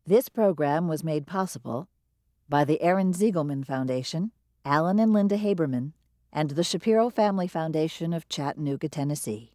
This program was made possible by the Aaron Ziegelman Foundation, Alan and Linda Haberman, and the Shapiro Family Foundation of Chattanooga, Tennessee.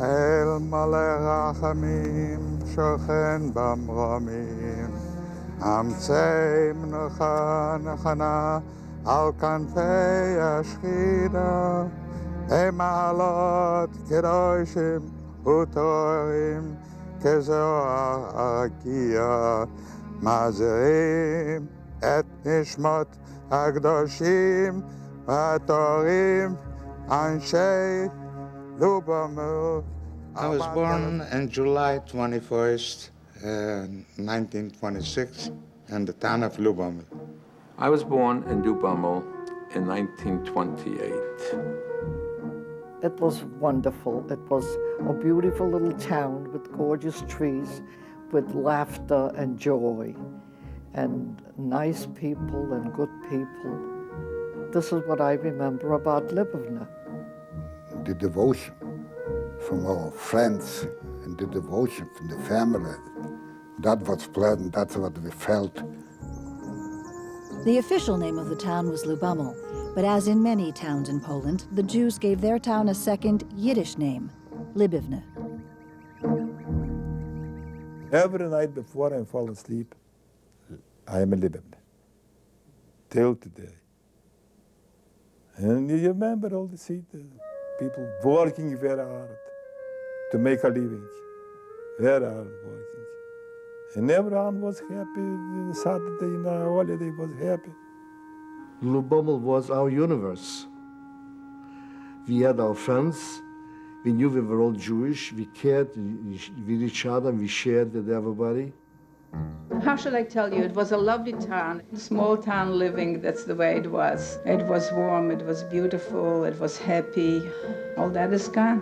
אל מלא רחמים שוכן במרומים, אמצי מנוחה נכונה על כנפי השכינה, במעלות קדושים וטהורים כזוהר הרקיע, מזהירים את נשמות הקדושים והטהורים אנשי Luboml. I was born on July 21st, 1926, in the town of Luboml. I was born in Luboml in 1928. It was wonderful. It was a beautiful little town with gorgeous trees, with laughter and joy, and nice people and good people. This is what I remember about Luboml. The devotion from our friends and the devotion from the family, that was pleasant, that's what we felt. The official name of the town was Luboml, but as in many towns in Poland, the Jews gave their town a second Yiddish name, Luboml. Every night before I fall asleep, I am a Luboml, till today. And you remember all the people working very hard to make a living, very hard working. And everyone was happy. Saturday, in our holiday, was happy. Luboml was our universe. We had our friends. We knew we were all Jewish. We cared with each other. We shared with everybody. How should I tell you? It was a lovely town, small town living, that's the way it was. It was warm, it was beautiful, it was happy. All that is gone.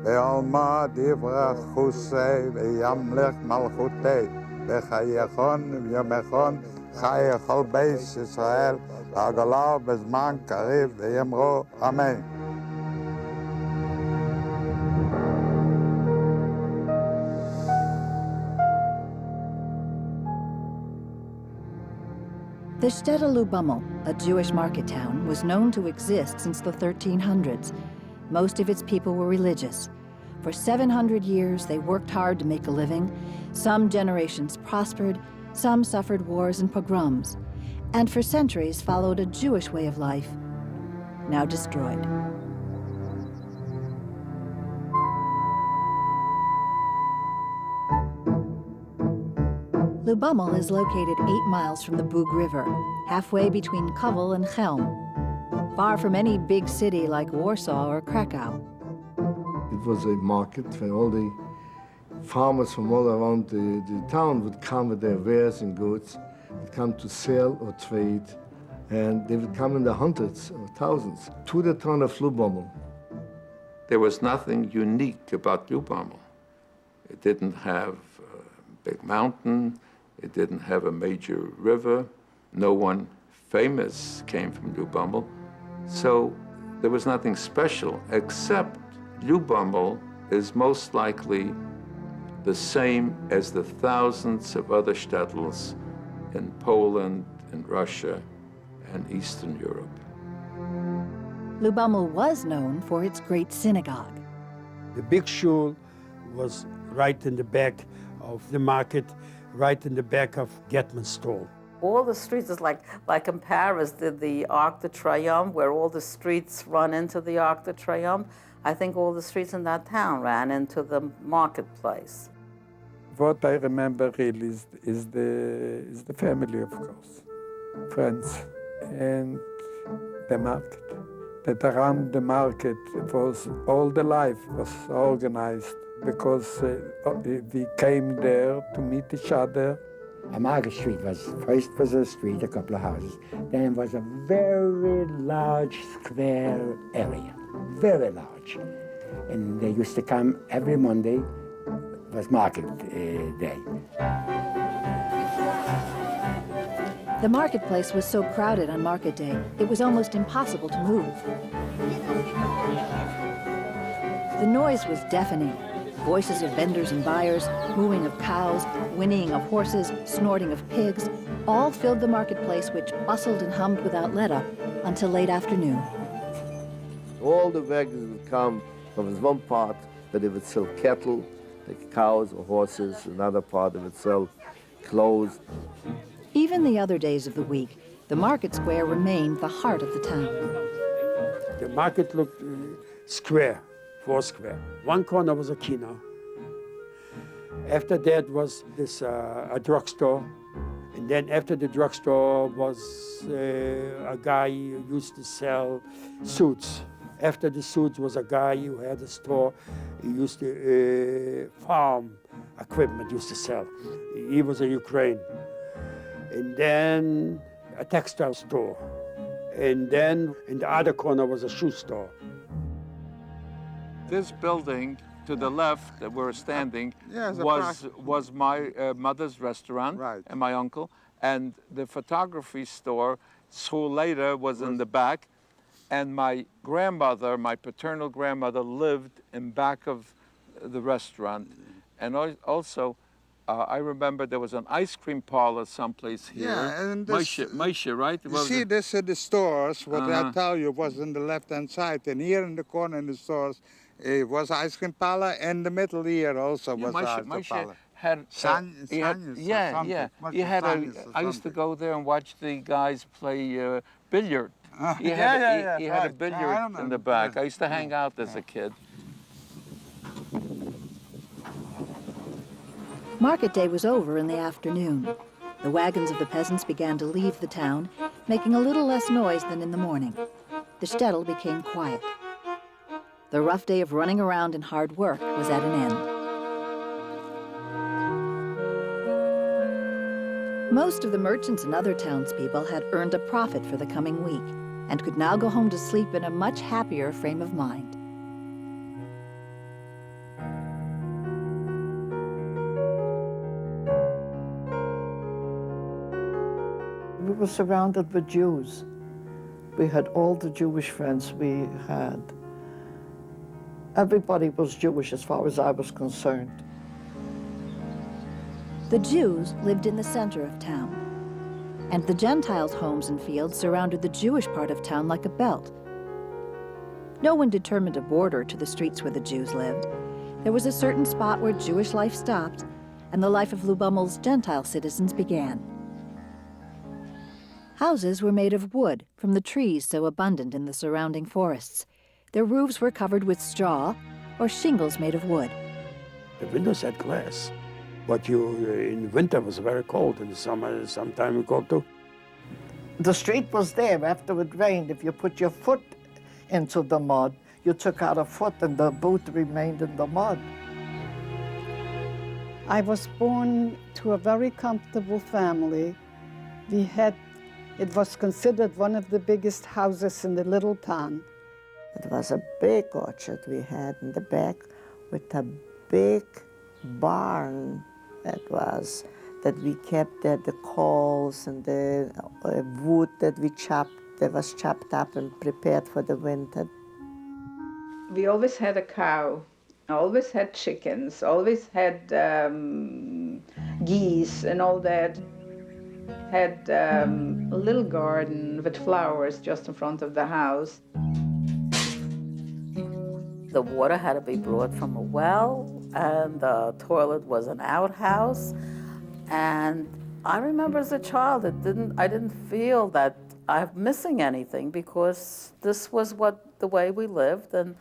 בעלמא דברך חוסי וימלך מלכותי בחייכון ויומכון חי כל בית ישראל והגולה בזמן קריב ויאמרו אמן. The Shtedel Luboml, a Jewish market town, was known to exist since the 1300s. Most of its people were religious. For 700 years, they worked hard to make a living. Some generations prospered, some suffered wars and pogroms, and for centuries followed a Jewish way of life, now destroyed. Luboml is located 8 miles from the Bug River, halfway between Kovel and Chelm, far from any big city like Warsaw or Krakow. It was a market where all the farmers from all around the town would come with their wares and goods, would come to sell or trade, and they would come in the hundreds or thousands to the town of Luboml. There was nothing unique about Luboml. It didn't have a big mountain. It didn't have a major river. No one famous came from Luboml. So there was nothing special, except Luboml is most likely the same as the thousands of other shtetls in Poland, in Russia, and Eastern Europe. Luboml was known for its great synagogue. The big shul was right in the back of the market, right in the back of Getman's stall. All the streets is like in Paris, the Arc de Triomphe, where all the streets run into the Arc de Triomphe. I think all the streets in that town ran into the marketplace. What I remember really is the family, of course, friends, and the market. That around the market, it was all the life was organized because we came there to meet each other. Market Street first was a street, a couple of houses. Then was a very large square area, very large. And they used to come every Monday, was market day. The marketplace was so crowded on market day, it was almost impossible to move. The noise was deafening. Voices of vendors and buyers, mooing of cows, whinnying of horses, snorting of pigs, all filled the marketplace, which bustled and hummed without let-up until late afternoon. All the wagons would come from one part where they would sell cattle, like cows or horses, another part they would sell clothes. Even the other days of the week, the market square remained the heart of the town. The market looked square, four square. One corner was a kino. After that was this a drugstore. And then after the drugstore was a guy who used to sell suits. After the suits was a guy who had a store. He used to farm equipment, used to sell. He was a Ukraine. And then a textile store. And then in the other corner was a shoe store. This building to the left that we're standing Yes, was my mother's restaurant and my uncle. And the photography store, so later, was in the back. And my grandmother, my paternal grandmother, lived in back of the restaurant. And also, I remember there was an ice cream parlor someplace here. Yeah, and this, Maisha, right? You see, this is the stores, what I tell you was in the left-hand side. And here in the corner in the stores, it was ice cream parlor. And the middle here also was ice cream parlor. Had I used to go there and watch the guys play billiard. He had a billiard in the back. I used to hang out as a kid. Market day was over in the afternoon. The wagons of the peasants began to leave the town, making a little less noise than in the morning. The shtetl became quiet. The rough day of running around and hard work was at an end. Most of the merchants and other townspeople had earned a profit for the coming week and could now go home to sleep in a much happier frame of mind. We were surrounded with Jews. We had all the Jewish friends we had. Everybody was Jewish as far as I was concerned. The Jews lived in the center of town, and the Gentiles' homes and fields surrounded the Jewish part of town like a belt. No one determined a border to the streets where the Jews lived. There was a certain spot where Jewish life stopped, and the life of Luboml's Gentile citizens began. Houses were made of wood from the trees so abundant in the surrounding forests. Their roofs were covered with straw or shingles made of wood. The windows had glass, but in winter was very cold, in the summer sometimes cold too. The street was there after it rained. If you put your foot into the mud, you took out a foot and the boot remained in the mud. I was born to a very comfortable family. It was considered one of the biggest houses in the little town. It was a big orchard we had in the back with a big barn that we kept there, the coals and the wood that was chopped up and prepared for the winter. We always had a cow, always had chickens, always had geese and all that. Had a little garden with flowers just in front of the house. The water had to be brought from a well, and the toilet was an outhouse. And I remember as a child, I didn't feel that I'm missing anything because this was the way we lived, and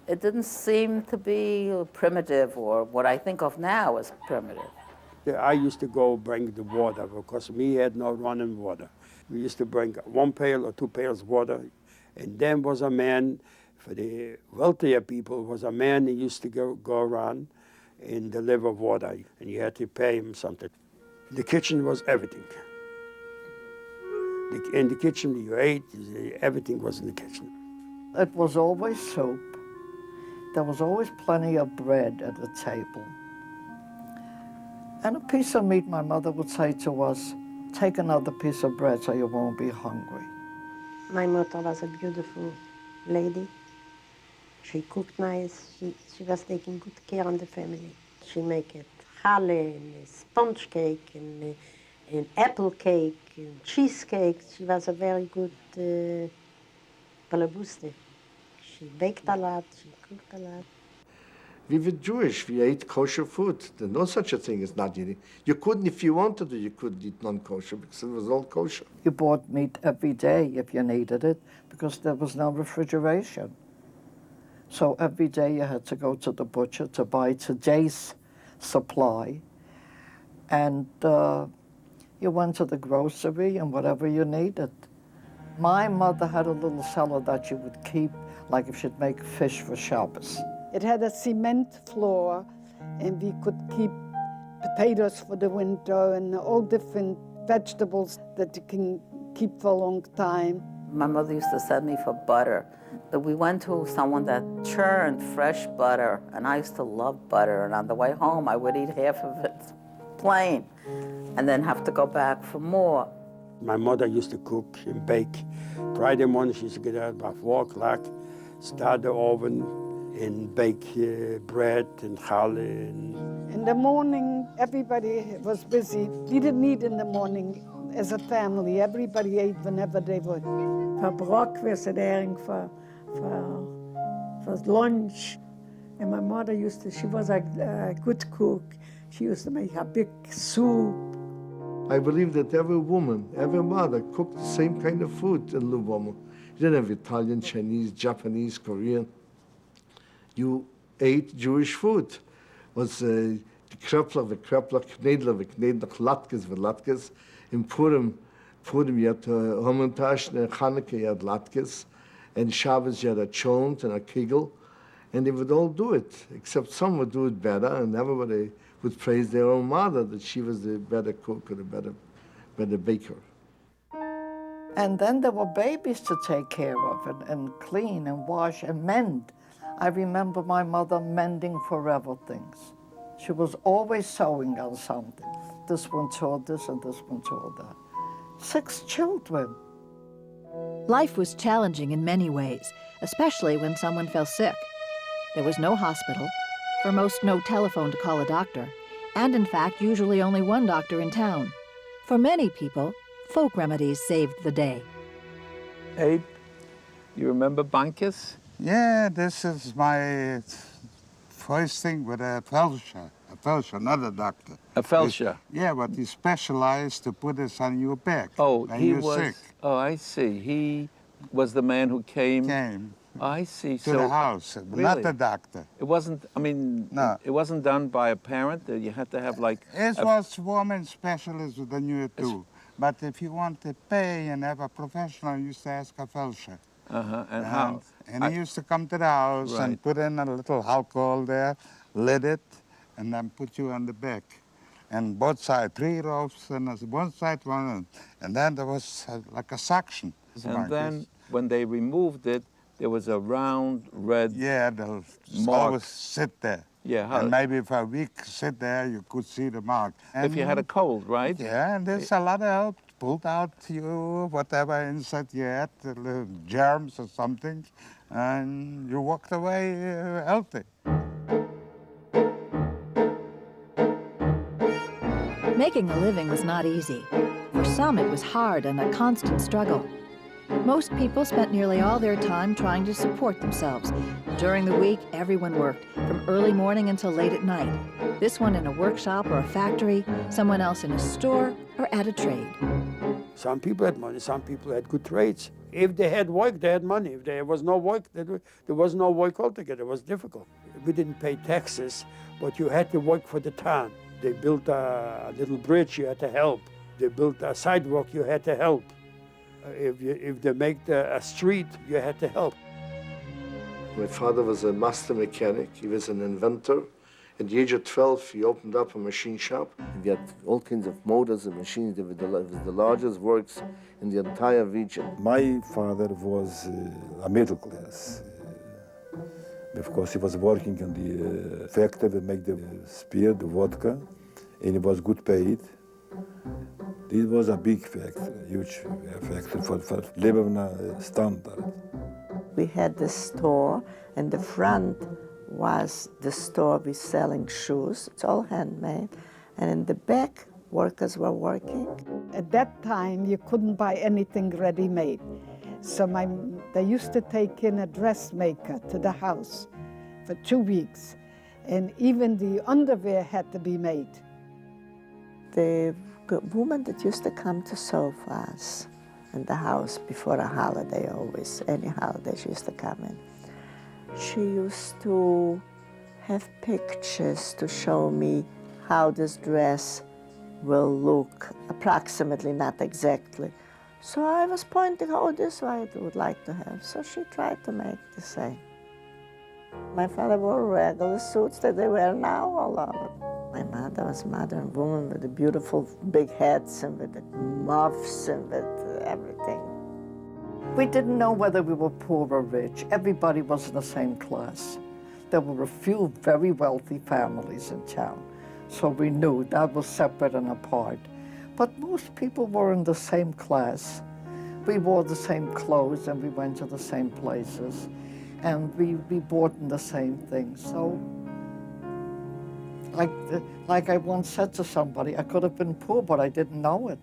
it didn't seem to be primitive or what I think of now as primitive. I used to go bring the water because we had no running water. We used to bring 1 pail or 2 pails water, and then was a man, for the wealthier people, was a man who used to go around and deliver water, and you had to pay him something. The kitchen was everything. In the kitchen you ate, everything was in the kitchen. It was always soup. There was always plenty of bread at the table. And a piece of meat, my mother would say to us, take another piece of bread so you won't be hungry. My mother was a beautiful lady. She cooked nice. She was taking good care of the family. She make it challah and sponge cake and apple cake and cheesecake. She was a very good balabuste. She baked a lot, she cooked a lot. We were Jewish, we ate kosher food. There's no such a thing as not eating. You couldn't, if you wanted to, you couldn't eat non-kosher because it was all kosher. You bought meat every day if you needed it because there was no refrigeration. So every day you had to go to the butcher to buy today's supply. And you went to the grocery and whatever you needed. My mother had a little cellar that she would keep, like if she'd make fish for Shabbos. It had a cement floor, and we could keep potatoes for the winter and all different vegetables that you can keep for a long time. My mother used to send me for butter. We went to someone that churned fresh butter, and I used to love butter. And on the way home, I would eat half of it plain, and then have to go back for more. My mother used to cook and bake. Friday morning, she used to get out about 4 o'clock, start the oven, and bake bread and challah. In the morning, everybody was busy. We didn't eat in the morning as a family. Everybody ate whenever they would. For brock was it airing for lunch. And my mother she was a good cook. She used to make a big soup. I believe that every woman, every mother cooked the same kind of food in Luboml. You didn't have Italian, Chinese, Japanese, Korean. You ate Jewish food. Was the krepler, knedler, latkes, latkes. In Purim you had Hamantash, and Chanukah you had latkes. And Shabbos you had a chont and a kigel. And they would all do it, except some would do it better, and everybody would praise their own mother that she was the better cook or the better baker. And then there were babies to take care of and clean and wash and mend. I remember my mother mending forever things. She was always sewing on something. This one tore this and this one tore that. 6 children. Life was challenging in many ways, especially when someone fell sick. There was no hospital, for most no telephone to call a doctor, and in fact usually only one doctor in town. For many people, folk remedies saved the day. Abe, you remember Bankis? Yeah, this is my first thing with a feldsher, not a doctor. A feldsher? Yeah, but he specialized to put this on your back. Oh, when he you're was. sick. Oh, I see. He was the man who came. Oh, I see. To the house, really? not the doctor. It wasn't. I mean, no. It wasn't done by a parent. You had to have like. It was woman specialist with the new too. But if you want to pay and have a professional, you used to ask a feldsher. And how? And he used to come to the house and put in a little alcohol there, lit it, and then put you on the back. And both sides, 3 ropes, and one side, one, and then there was like a suction. And then when they removed it, there was a round red. Yeah, they'll mark. always sit there. Yeah. And maybe for a week sit there, you could see the mark. And if you had a cold, right? Yeah, and there's a lot of help. Pulled out you whatever inside you had, the germs or something, and you walked away healthy. Making a living was not easy. For some, it was hard and a constant struggle. Most people spent nearly all their time trying to support themselves. During the week, everyone worked, from early morning until late at night. This one in a workshop or a factory, someone else in a store or at a trade. Some people had money, some people had good trades. If they had work, they had money. If there was no work, there was no work altogether. It was difficult. We didn't pay taxes, but you had to work for the town. They built a little bridge, you had to help. They built a sidewalk, you had to help. If they make a street, you had to help. My father was a master mechanic. He was an inventor. At the age of 12, he opened up a machine shop. We had all kinds of motors and machines. They were the largest works in the entire region. My father was a middle class. Of course, he was working in the factory that make the spear, the vodka, and he was good paid. This was a big factory, huge factory for living standard. We had the store, and the front was the store we selling shoes. It's all handmade. And in the back, workers were working. At that time, you couldn't buy anything ready-made. So they used to take in a dressmaker to the house for 2 weeks. And even the underwear had to be made. The woman that used to come to sew for us in the house before a holiday, always, any holiday, she used to come in. She used to have pictures to show me how this dress will look, approximately, not exactly. So I was pointing, oh, this I would like to have. So she tried to make the same. My father wore regular suits that they wear now, all of it. My mother was modern woman with the beautiful big hats and with the muffs and with everything. We didn't know whether we were poor or rich. Everybody was in the same class. There were a few very wealthy families in town, so we knew that was separate and apart. But most people were in the same class. We wore the same clothes and we went to the same places, and we bought in the same things. So, like I once said to somebody, I could have been poor, but I didn't know it.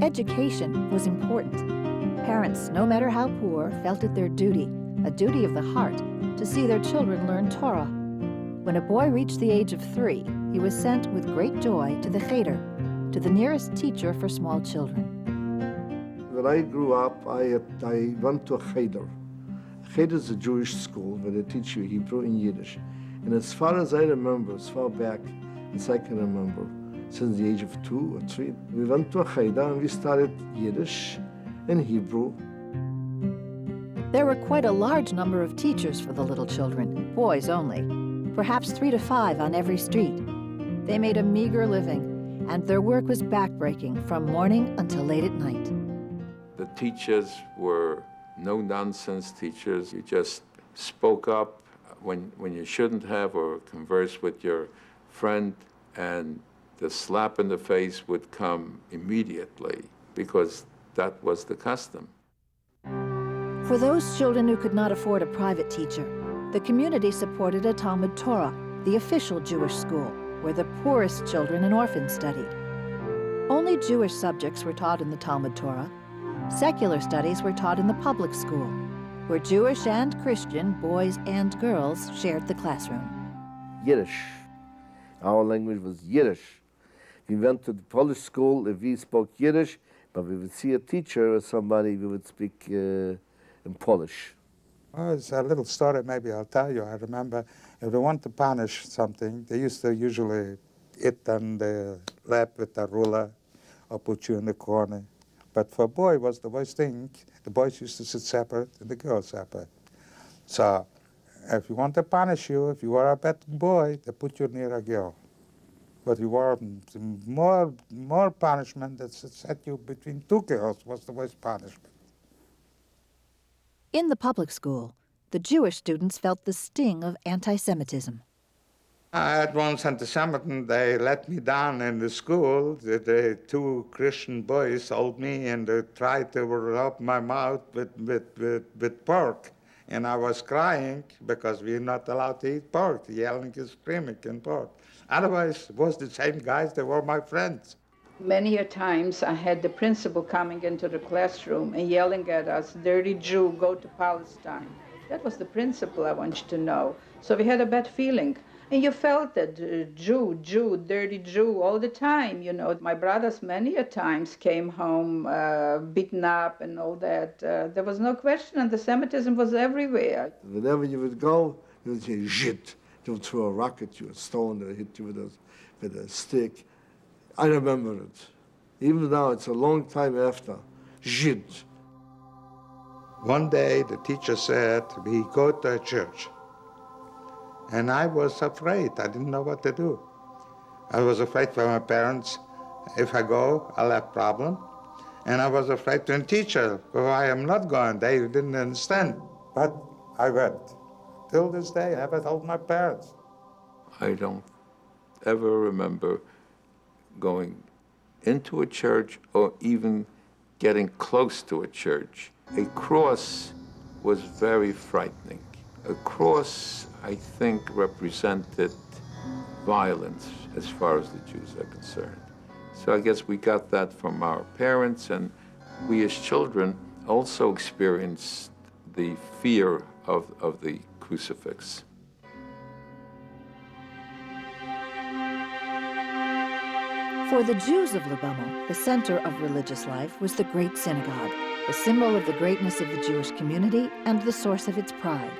Education was important. Parents, no matter how poor, felt it their duty, a duty of the heart, to see their children learn Torah. When a boy reached the age of 3, he was sent with great joy to the cheder, to the nearest teacher for small children. When I grew up, I went to a cheder. A cheder is a Jewish school where they teach you Hebrew and Yiddish. And as far as I remember, as far back as I can remember, since the age of 2 or 3, we went to a cheder and we studied Yiddish and Hebrew. There were quite a large number of teachers for the little children, boys only, perhaps 3 to 5 on every street. They made a meager living, and their work was backbreaking from morning until late at night. The teachers were no-nonsense teachers. You just spoke up when you shouldn't have, or conversed with your friend, and the slap in the face would come immediately because that was the custom. For those children who could not afford a private teacher, the community supported a Talmud Torah, the official Jewish school, where the poorest children and orphans studied. Only Jewish subjects were taught in the Talmud Torah. Secular studies were taught in the public school, where Jewish and Christian boys and girls shared the classroom. Yiddish. Our language was Yiddish. We went to the Polish school, if we spoke Yiddish, but we would see a teacher or somebody, we would speak in Polish. Well, it's a little story maybe I'll tell you. I remember if they want to punish something, they used to usually hit on the lap with a ruler or put you in the corner. But for a boy, it was the worst thing. The boys used to sit separate and the girls separate. So if you want to punish you, if you were a bad boy, they put you near a girl. But if you were more punishment that set you between 2 girls was the worst punishment. In the public school, the Jewish students felt the sting of anti-Semitism. I had once anti-Semitism. They let me down in the school. The 2 Christian boys told me, and they tried to rub my mouth with pork. And I was crying because we're not allowed to eat pork, yelling and screaming and pork. Otherwise, it was the same guys, they were my friends. Many a times I had the principal coming into the classroom and yelling at us, "Dirty Jew, go to Palestine." That was the principal, I want you to know. So we had a bad feeling. And you felt that Jew, dirty Jew all the time, you know. My brothers many a times came home beaten up and all that. There was no question, anti-Semitism was everywhere. Whenever you would go, you would say, "Shit." They would throw a rock at you, a stone, or hit you with a stick. I remember it. Even now, it's a long time after. Shit. One day, the teacher said, we go to a church. And I was afraid. I didn't know what to do. I was afraid for my parents. If I go, I'll have problem. And I was afraid to the teacher. Why I'm not going. They didn't understand. But I went. Till this day, I never told my parents. I don't ever remember going into a church or even getting close to a church. A cross was very frightening. A cross, I think, represented violence as far as the Jews are concerned. So I guess we got that from our parents, and we as children also experienced the fear of the crucifix. For the Jews of Luboml, the center of religious life was the Great Synagogue, the symbol of the greatness of the Jewish community and the source of its pride.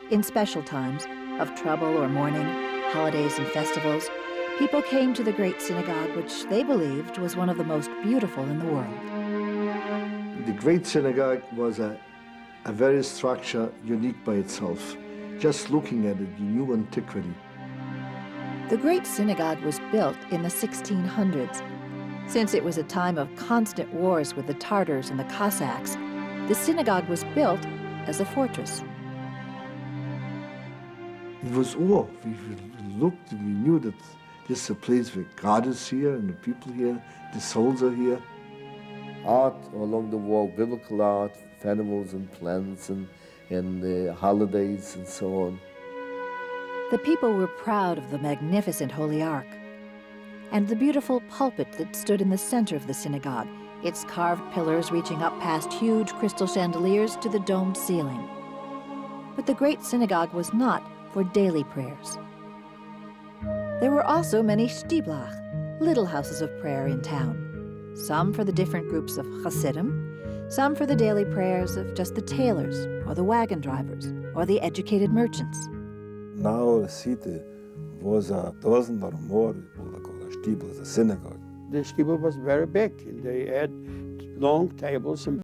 In special times of trouble or mourning, holidays and festivals, people came to the Great Synagogue, which they believed was one of the most beautiful in the world. The Great Synagogue was a very structure unique by itself. Just looking at it, you knew antiquity. The Great Synagogue was built in the 1600s. Since it was a time of constant wars with the Tartars and the Cossacks, the synagogue was built as a fortress. It was awe. We looked and we knew that this is a place where God is here and the people here, the souls are here. Art along the wall, biblical art, animals and plants and holidays and so on. The people were proud of the magnificent Holy Ark and the beautiful pulpit that stood in the center of the synagogue, its carved pillars reaching up past huge crystal chandeliers to the domed ceiling. But the Great Synagogue was not for daily prayers. There were also many shtiblach, little houses of prayer in town, some for the different groups of Hasidim, some for the daily prayers of just the tailors or the wagon drivers or the educated merchants. Now the city was a dozen or more shtibel, the synagogue. The shtibel was very big. They had long tables and